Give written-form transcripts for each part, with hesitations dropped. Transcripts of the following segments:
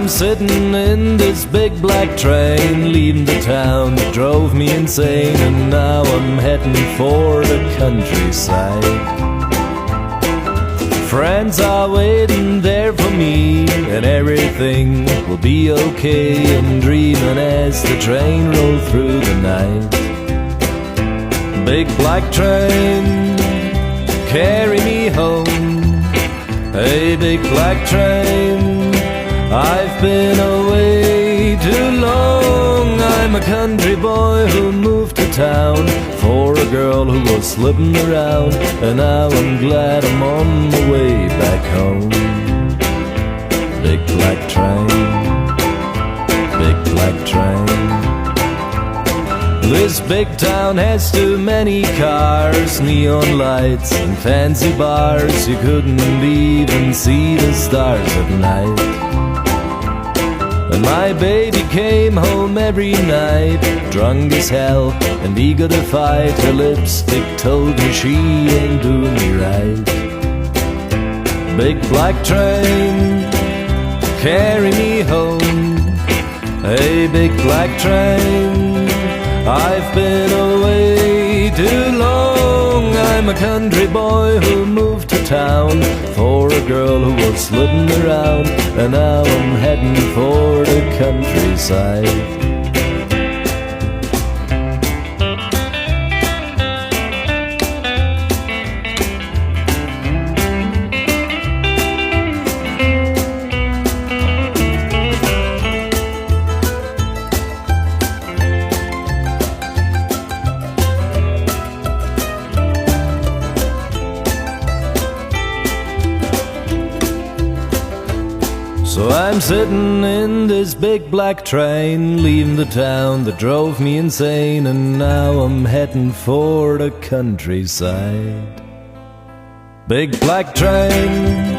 I'm sitting in this big black train, leaving the town that drove me insane, and now I'm heading for the countryside. Friends are waiting there for me, and everything will be okay. I'm dreaming as the train rolls through the night. Big black train, carry me home. Hey, big black train, I've been away too long. I'm a country boy who moved to town for a girl who was slipping around, and now I'm glad I'm on my way back home. Big black train, big black train. This big town has too many cars, neon lights and fancy bars. You couldn't even see the stars at night. And my baby came home every night, drunk as hell and eager to fight. Her lipstick told me she ain't doing me right. Big black train, carry me home. Hey, big black train, I've been away too long. I'm a country boy who moved to town for a girl who was slipping around, and now I'm heading for the countryside. So I'm sitting in this big black train, leaving the town that drove me insane, and now I'm heading for the countryside. Big black train,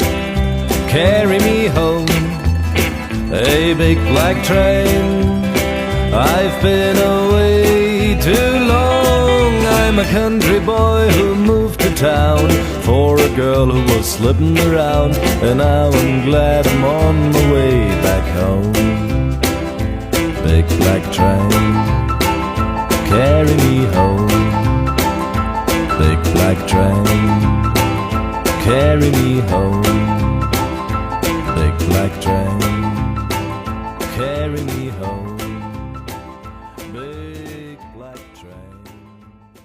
carry me home. Hey, big black train, I've been away too long. I'm a country boy who moved to town for a girl who was slipping around, and now I'm glad I'm on my way back home. Big black train, carry me home. Big black train, carry me home. Big black train, carry me home. Big black train.